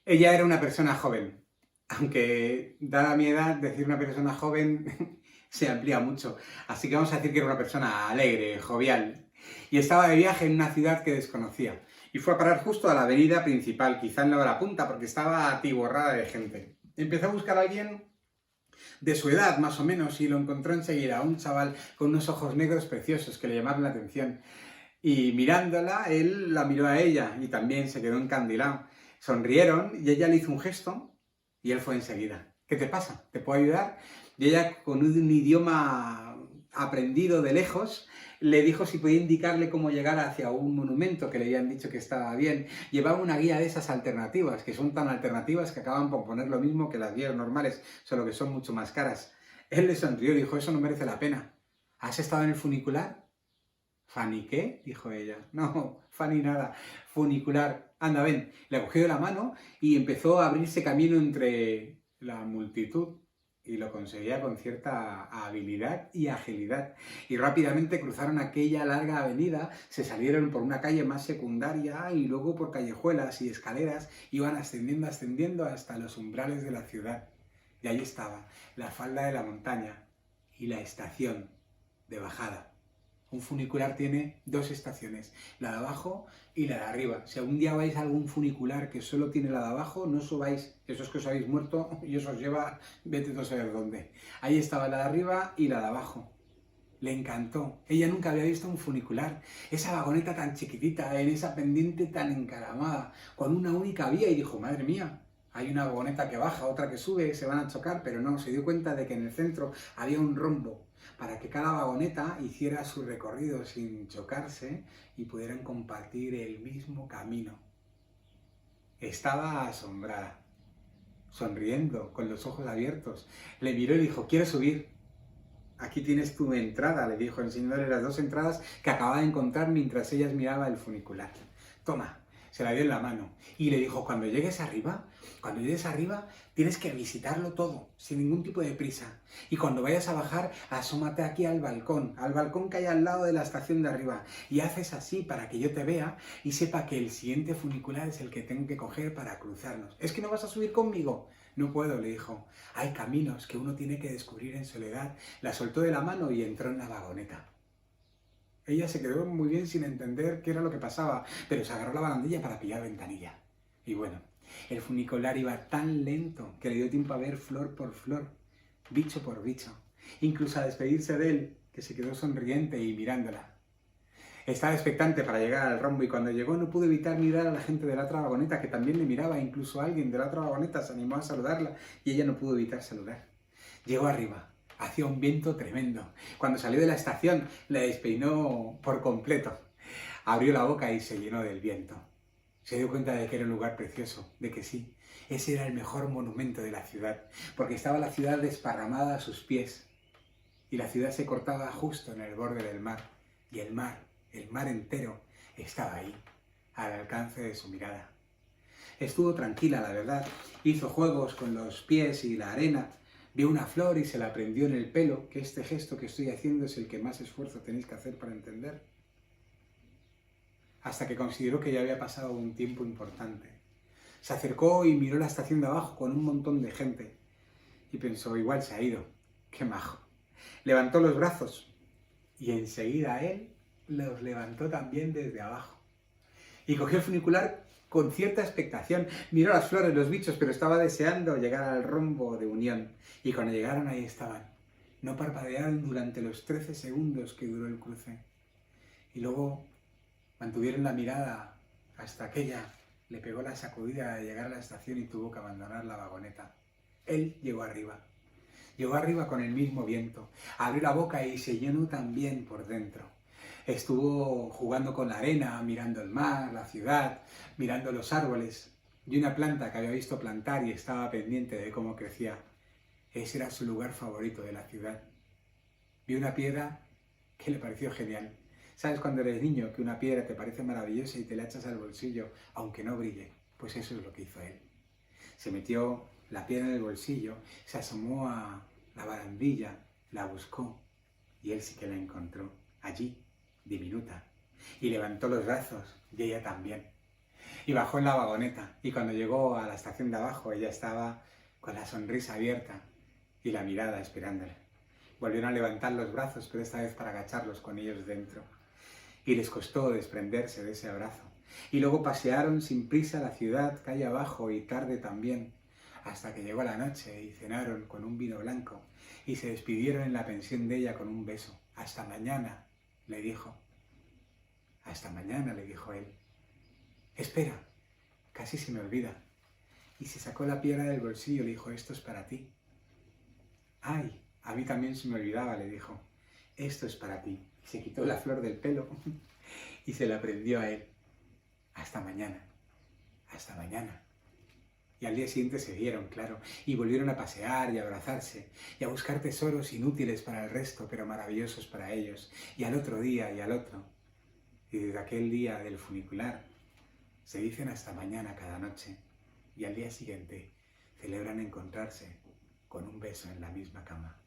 Ella era una persona joven, aunque dada mi edad, decir una persona joven se amplía mucho. Así que vamos a decir que era una persona alegre, jovial. Y estaba de viaje en una ciudad que desconocía. Y fue a parar justo a la avenida principal, quizá en la hora punta, porque estaba atiborrada de gente. Empezó a buscar a alguien de su edad, más o menos, y lo encontró enseguida, un chaval con unos ojos negros preciosos que le llamaron la atención. Y mirándola, él la miró a ella y también se quedó encandilado. Sonrieron y ella le hizo un gesto y él fue enseguida. ¿Qué te pasa? ¿Te puedo ayudar? Y ella, con un idioma aprendido de lejos, le dijo si podía indicarle cómo llegar hacia un monumento que le habían dicho que estaba bien. Llevaba una guía de esas alternativas, que son tan alternativas que acaban por poner lo mismo que las guías normales, solo que son mucho más caras. Él le sonrió y dijo, eso no merece la pena. ¿Has estado en el funicular? ¿Fanny qué? Dijo ella. No, Fanny nada. Funicular. Anda, ven. Le cogió de la mano y empezó a abrirse camino entre la multitud. Y lo conseguía con cierta habilidad y agilidad. Y rápidamente cruzaron aquella larga avenida, se salieron por una calle más secundaria y luego por callejuelas y escaleras, iban ascendiendo hasta los umbrales de la ciudad. Y ahí estaba, la falda de la montaña y la estación de bajada. Un funicular tiene dos estaciones, la de abajo y la de arriba. Si algún día vais a algún funicular que solo tiene la de abajo, no subáis, eso es que os habéis muerto y eso os lleva, vete no saber dónde. Ahí estaba la de arriba y la de abajo. Le encantó. Ella nunca había visto un funicular. Esa vagoneta tan chiquitita, en esa pendiente tan encaramada, con una única vía, y dijo, madre mía, hay una vagoneta que baja, otra que sube, se van a chocar, pero no, se dio cuenta de que en el centro había un rombo para que cada vagoneta hiciera su recorrido sin chocarse y pudieran compartir el mismo camino. Estaba asombrada, sonriendo, con los ojos abiertos. Le miró y dijo, ¿quieres subir? Aquí tienes tu entrada, le dijo, enseñándole las dos entradas que acababa de encontrar mientras ella miraba el funicular. Toma, se la dio en la mano y le dijo, cuando llegues arriba, tienes que visitarlo todo, sin ningún tipo de prisa. Y cuando vayas a bajar, asómate aquí al balcón que hay al lado de la estación de arriba, y haces así para que yo te vea y sepa que el siguiente funicular es el que tengo que coger para cruzarnos. ¿Es que no vas a subir conmigo? No puedo, le dijo. Hay caminos que uno tiene que descubrir en soledad. La soltó de la mano y entró en la vagoneta. Ella se quedó muy bien sin entender qué era lo que pasaba, pero se agarró la barandilla para pillar ventanilla. Y bueno, el funicular iba tan lento que le dio tiempo a ver flor por flor, bicho por bicho, incluso a despedirse de él, que se quedó sonriente y mirándola. Estaba expectante para llegar al rombo y cuando llegó no pudo evitar mirar a la gente de la otra vagoneta que también le miraba, incluso alguien de la otra vagoneta se animó a saludarla y ella no pudo evitar saludar. Llegó arriba, hacía un viento tremendo. Cuando salió de la estación la despeinó por completo. Abrió la boca y se llenó del viento. Se dio cuenta de que era un lugar precioso, de que sí, ese era el mejor monumento de la ciudad, porque estaba la ciudad desparramada a sus pies y la ciudad se cortaba justo en el borde del mar y el mar entero, estaba ahí, al alcance de su mirada. Estuvo tranquila, la verdad. Hizo juegos con los pies y la arena. Vio una flor y se la prendió en el pelo, que este gesto que estoy haciendo es el que más esfuerzo tenéis que hacer para entender. Hasta que consideró que ya había pasado un tiempo importante. Se acercó y miró la estación de abajo con un montón de gente. Y pensó, igual se ha ido. ¡Qué majo! Levantó los brazos y enseguida él los levantó también desde abajo. Y cogió el funicular con cierta expectación. Miró las flores, los bichos, pero estaba deseando llegar al rombo de unión. Y cuando llegaron ahí estaban. No parpadearon durante los 13 segundos que duró el cruce. Y luego mantuvieron la mirada hasta que ella le pegó la sacudida de llegar a la estación y tuvo que abandonar la vagoneta. Él llegó arriba. Llegó arriba con el mismo viento. Abrió la boca y se llenó también por dentro. Estuvo jugando con la arena, mirando el mar, la ciudad, mirando los árboles y una planta que había visto plantar y estaba pendiente de cómo crecía. Ese era su lugar favorito de la ciudad. Vio una piedra que le pareció genial. ¿Sabes cuando eres niño que una piedra te parece maravillosa y te la echas al bolsillo aunque no brille? Pues eso es lo que hizo él. Se metió la piedra en el bolsillo, se asomó a la barandilla, la buscó y él sí que la encontró allí, diminuta, y levantó los brazos y ella también. y bajó en la vagoneta. Y cuando llegó a la estación de abajo, ella estaba con la sonrisa abierta y la mirada esperándole. Volvieron a levantar los brazos, pero esta vez para agacharlos con ellos dentro. Y les costó desprenderse de ese abrazo. Y luego pasearon sin prisa la ciudad, calle abajo y tarde también, hasta que llegó la noche y cenaron con un vino blanco y se despidieron en la pensión de ella con un beso. Hasta mañana, le dijo. Hasta mañana, le dijo él. Espera, casi se me olvida. Y se sacó la piedra del bolsillo y le dijo, esto es para ti. Ay, a mí también se me olvidaba, le dijo. Esto es para ti. Y se quitó la flor del pelo y se la prendió a él. Hasta mañana, hasta mañana. Y al día siguiente se vieron, claro, y volvieron a pasear y a abrazarse, y a buscar tesoros inútiles para el resto, pero maravillosos para ellos, y al otro día y al otro. Y desde aquel día del funicular se dicen hasta mañana cada noche, y al día siguiente celebran encontrarse con un beso en la misma cama.